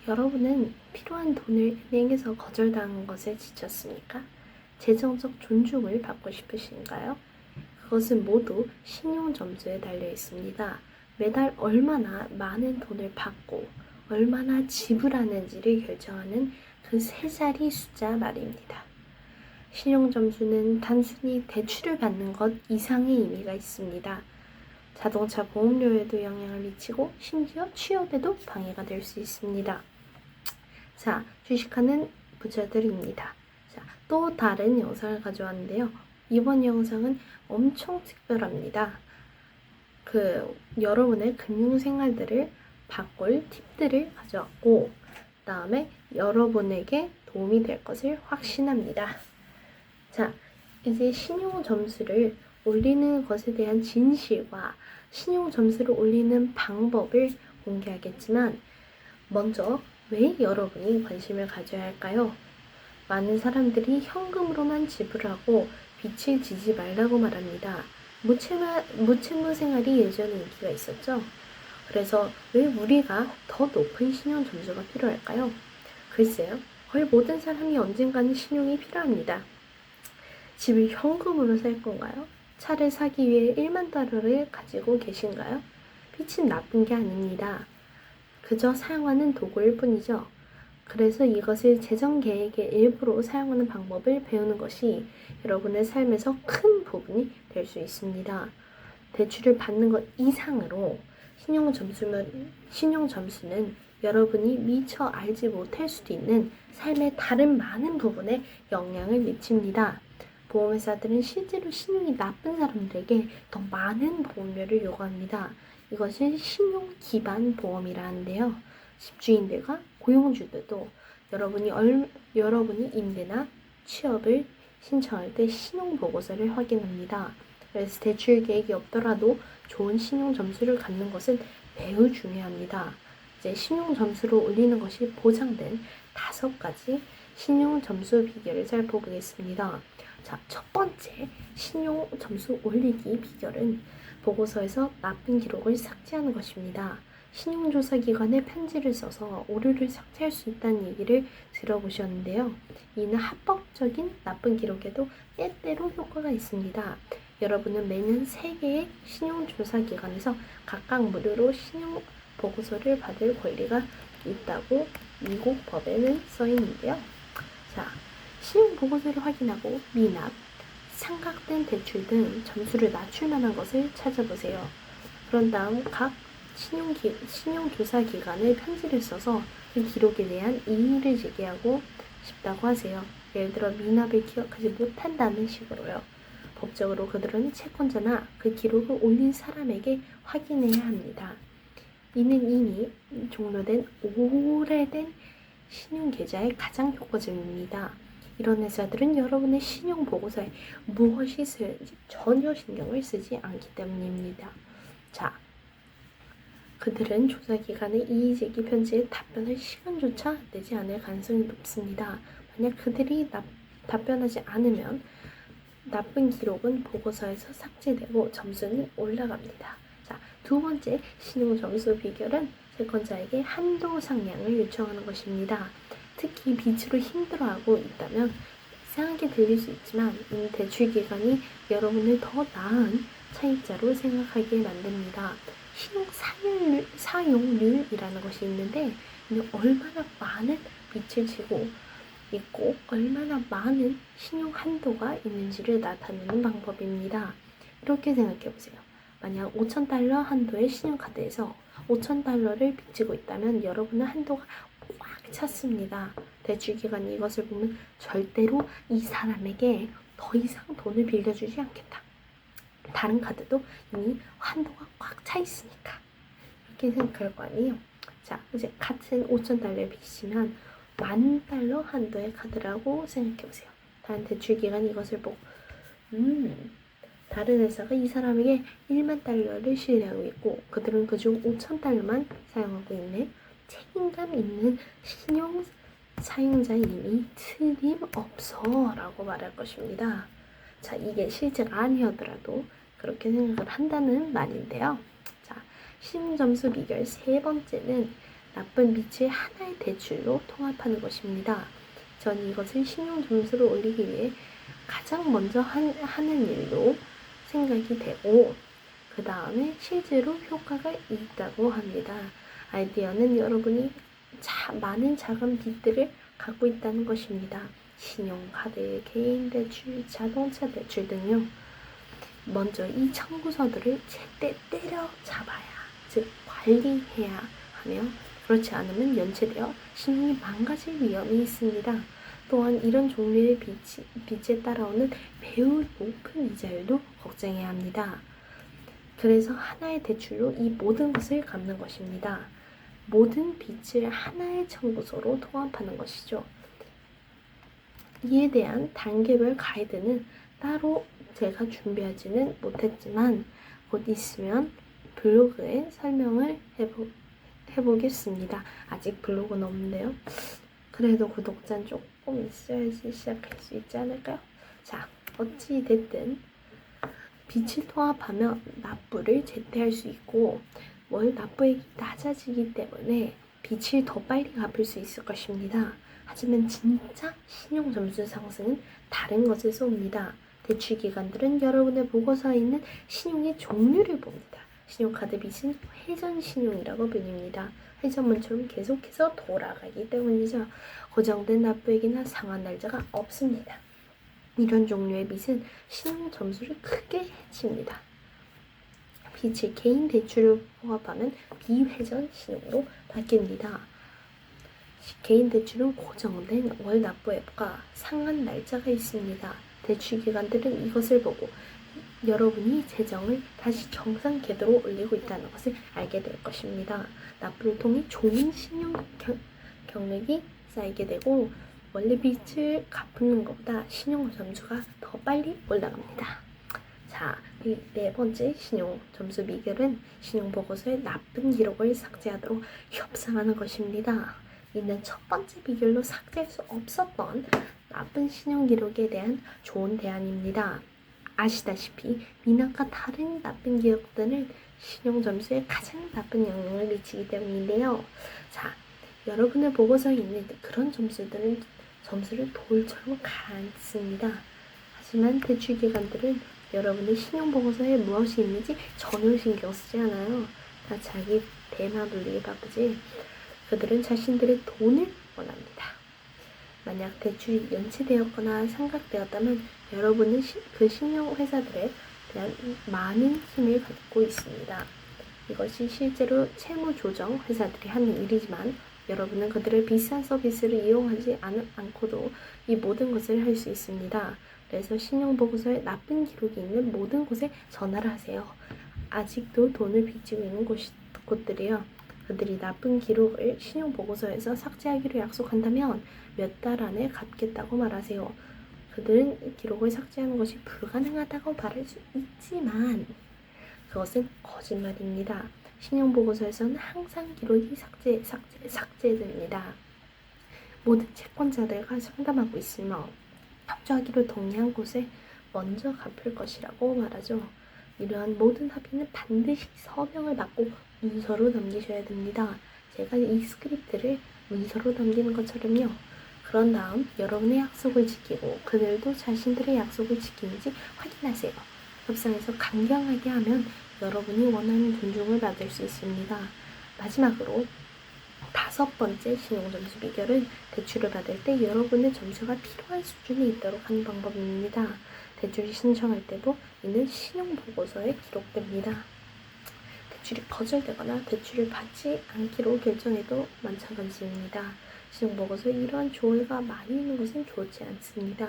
여러분은 필요한 돈을 은행에서 거절당한 것에 지쳤습니까? 재정적 존중을 받고 싶으신가요? 그것은 모두 신용점수에 달려 있습니다. 매달 얼마나 많은 돈을 받고 얼마나 지불하는지를 결정하는 그 세 자리 숫자 말입니다. 신용점수는 단순히 대출을 받는 것 이상의 의미가 있습니다. 자동차 보험료에도 영향을 미치고 심지어 취업에도 방해가 될 수 있습니다. 자, 주식하는 부자들입니다. 자, 또 다른 영상을 가져왔는데요. 이번 영상은 엄청 특별합니다. 여러분의 금융생활들을 바꿀 팁들을 가져왔고, 그 다음에 여러분에게 도움이 될 것을 확신합니다. 자, 이제 신용점수를 올리는 것에 대한 진실과 신용점수를 올리는 방법을 공개하겠지만, 먼저 왜 여러분이 관심을 가져야 할까요? 많은 사람들이 현금으로만 지불하고 빚을 지지 말라고 말합니다. 무채무 생활이 예전에 인기가 있었죠. 그래서 왜 우리가 더 높은 신용 점수가 필요할까요? 글쎄요. 거의 모든 사람이 언젠가는 신용이 필요합니다. 집을 현금으로 살 건가요? 차를 사기 위해 1만 달러를 가지고 계신가요? 빚은 나쁜 게 아닙니다. 그저 사용하는 도구일 뿐이죠. 그래서 이것을 재정 계획의 일부로 사용하는 방법을 배우는 것이 여러분의 삶에서 큰 부분이 될 수 있습니다. 대출을 받는 것 이상으로 신용 점수는 여러분이 미처 알지 못할 수도 있는 삶의 다른 많은 부분에 영향을 미칩니다. 보험회사들은 실제로 신용이 나쁜 사람들에게 더 많은 보험료를 요구합니다. 이것을 신용 기반 보험이라 하는데요. 집주인들과 고용주들도 여러분이 임대나 취업을 신청할 때 신용 보고서를 확인합니다. 그래서 대출 계획이 없더라도 좋은 신용 점수를 갖는 것은 매우 중요합니다. 이제 신용 점수를 올리는 것이 보장된 5가지 신용 점수 비결을 살펴보겠습니다. 자, 첫 번째 신용 점수 올리기 비결은 보고서에서 나쁜 기록을 삭제하는 것입니다. 신용조사기관에 편지를 써서 오류를 삭제할 수 있다는 얘기를 들어보셨는데요. 이는 합법적인 나쁜 기록에도 때때로 효과가 있습니다. 여러분은 매년 3개의 신용조사기관에서 각각 무료로 신용보고서를 받을 권리가 있다고 미국 법에는 써있는데요. 자, 신용보고서를 확인하고 미납, 삼각된 대출 등 점수를 낮출 만한 것을 찾아보세요. 그런 다음 각 신용조사기관에 편지를 써서 그 기록에 대한 이의를 제기하고 싶다고 하세요. 예를 들어 미납을 기억하지 못한다는 식으로요. 법적으로 그들은 채권자나 그 기록을 올린 사람에게 확인해야 합니다. 이는 이미 종료된 오래된 신용계좌에 가장 효과적입니다. 이런 회사들은 여러분의 신용보고서에 무엇이 쓰였는지 전혀 신경을 쓰지 않기 때문입니다. 자, 그들은 조사기관의 이의제기 편지에 답변할 시간조차 내지 않을 가능성이 높습니다. 만약 그들이 답변하지 않으면 나쁜 기록은 보고서에서 삭제되고 점수는 올라갑니다. 자, 두 번째 신용점수 비결은 채권자에게 한도 상향을 요청하는 것입니다. 특히 빚으로 힘들어하고 있다면 이상하게 들릴 수 있지만 이 대출기관이 여러분을 더 나은 차입자로 생각하게 만듭니다. 신용 사용률이라는 것이 있는데 얼마나 많은 빚을 지고 있고 얼마나 많은 신용 한도가 있는지를 나타내는 방법입니다. 이렇게 생각해 보세요. 만약 5,000달러 한도의 신용카드에서 5,000달러를 빚지고 있다면 여러분의 한도가 꽉 찼습니다. 대출기관이 이것을 보면 절대로 이 사람에게 더 이상 돈을 빌려주지 않겠다. 다른 카드도 이미 한도가 꽉 차 있으니까 이렇게 생각할 거 아니에요. 자, 이제 같은 5,000달러를 빚지면 10,000달러 한도의 카드라고 생각해보세요. 다른 대출기관이 이것을 보고 다른 회사가 이 사람에게 1만 달러를 신뢰하고 있고 그들은 그중 5,000달러만 사용하고 있네. 책임감 있는 신용 사용자임이 틀림없어 라고 말할 것입니다. 자, 이게 실제가 아니었더라도 그렇게 생각을 한다는 말인데요. 자, 신용점수 비결 세 번째는 나쁜 빚을 하나의 대출로 통합하는 것입니다. 전 이것을 신용점수를 올리기 위해 가장 먼저 하는 일로 생각이 되고 그 다음에 실제로 효과가 있다고 합니다. 아이디어는 여러분이 많은 작은 빚들을 갖고 있다는 것입니다. 신용카드, 개인대출, 자동차 대출 등요. 먼저 이 청구서들을 제때 때려잡아야, 즉 관리해야 하며 그렇지 않으면 연체되어 신용이 망가질 위험이 있습니다. 또한 이런 종류의 빚에 따라오는 매우 높은 이자율도 걱정해야 합니다. 그래서 하나의 대출로 이 모든 것을 갚는 것입니다. 모든 빚을 하나의 청구서로 통합하는 것이죠. 이에 대한 단계별 가이드는 따로 제가 준비하지는 못했지만 곧 있으면 블로그에 설명을 해보겠습니다. 아직 블로그는 없는데요. 그래도 구독자는 조금 있어야지 시작할 수 있지 않을까요? 자, 어찌됐든 빚을 통합하며 납부를 제때할 수 있고 월 납부액이 낮아지기 때문에 빚을 더 빨리 갚을 수 있을 것입니다. 하지만 진짜 신용점수 상승은 다른 것에서 옵니다. 대출기관들은 여러분의 보고서에 있는 신용의 종류를 봅니다. 신용카드 빚은 회전신용이라고 불립니다. 회전문처럼 계속해서 돌아가기 때문이죠. 고정된 납부액이나 상환 날짜가 없습니다. 이런 종류의 빚은 신용점수를 크게 해칩니다. 빚을 개인 대출을 포함하면 비회전 신용으로 바뀝니다. 개인 대출은 고정된 월 납부액과 상환 날짜가 있습니다. 대출기관들은 이것을 보고 여러분이 재정을 다시 정상 궤도로 올리고 있다는 것을 알게 될 것입니다. 납부를 통해 좋은 신용 경력이 쌓이게 되고 원래 빚을 갚는 것보다 신용 점수가 더 빨리 올라갑니다. 자, 이 네 번째 신용 점수 비결은 신용보고서의 나쁜 기록을 삭제하도록 협상하는 것입니다. 이는 첫 번째 비결로 삭제할 수 없었던 나쁜 신용 기록에 대한 좋은 대안입니다. 아시다시피 미납과 다른 나쁜 기록들은 신용 점수에 가장 나쁜 영향을 미치기 때문인데요. 자, 여러분의 보고서에 있는 그런 점수들은 점수를 돌처럼 갖습니다. 하지만 대출기관들은 여러분의 신용보고서에 무엇이 있는지 전혀 신경 쓰지 않아요. 다 자기 대나 돌리기 바쁘지. 그들은 자신들의 돈을 원합니다. 만약 대출이 연체되었거나 상각되었다면 여러분은 그 신용회사들에 대한 많은 힘을 갖고 있습니다. 이것이 실제로 채무조정 회사들이 하는 일이지만 여러분은 그들의 비싼 서비스를 이용하지 않고도 이 모든 것을 할 수 있습니다. 그래서 신용보고서에 나쁜 기록이 있는 모든 곳에 전화를 하세요. 아직도 돈을 빚지고 있는 곳들이요. 그들이 나쁜 기록을 신용보고서에서 삭제하기로 약속한다면 몇 달 안에 갚겠다고 말하세요. 그들은 기록을 삭제하는 것이 불가능하다고 말할 수 있지만 그것은 거짓말입니다. 신용보고서에서는 항상 기록이 삭제됩니다. 모든 채권자들과 상담하고 있으며 협조하기로 동의한 곳에 먼저 갚을 것이라고 말하죠. 이러한 모든 합의는 반드시 서명을 받고 문서로 남기셔야 됩니다. 제가 이 스크립트를 문서로 남기는 것처럼요. 그런 다음 여러분의 약속을 지키고 그들도 자신들의 약속을 지키는지 확인하세요. 협상에서 강경하게 하면 여러분이 원하는 존중을 받을 수 있습니다. 마지막으로 다섯 번째 신용점수 비결은 대출을 받을 때 여러분의 점수가 필요한 수준에 있도록 하는 방법입니다. 대출을 신청할 때도 이는 신용보고서에 기록됩니다. 대출이 거절되거나 대출을 받지 않기로 결정해도 마찬가지입니다. 신용보고서에 이러한 조회가 많이 있는 것은 좋지 않습니다.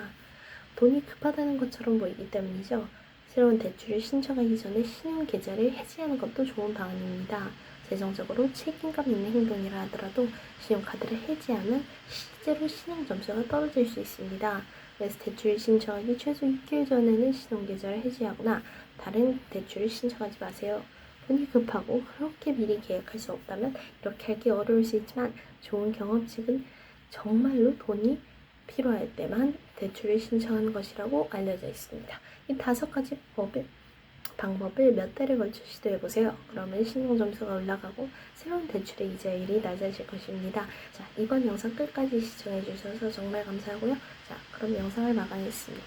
돈이 급하다는 것처럼 보이기 때문이죠. 새로운 대출을 신청하기 전에 신용계좌를 해지하는 것도 좋은 방안입니다. 재정적으로 책임감 있는 행동이라 하더라도 신용카드를 해지하면 실제로 신용점수가 떨어질 수 있습니다. 그래서 대출을 신청하기 최소 6개월 전에는 신용계좌를 해지하거나 다른 대출을 신청하지 마세요. 돈이 급하고 그렇게 미리 계획할 수 없다면 이렇게 하기 어려울 수 있지만 좋은 경험칙은 정말로 돈이 필요할 때만 대출을 신청하는 것이라고 알려져 있습니다. 이 5가지 방법을 몇 달에 걸쳐 시도해보세요. 그러면 신용 점수가 올라가고 새로운 대출의 이자율이 낮아질 것입니다. 자, 이번 영상 끝까지 시청해주셔서 정말 감사하고요. 자, 그럼 영상을 마감하겠습니다.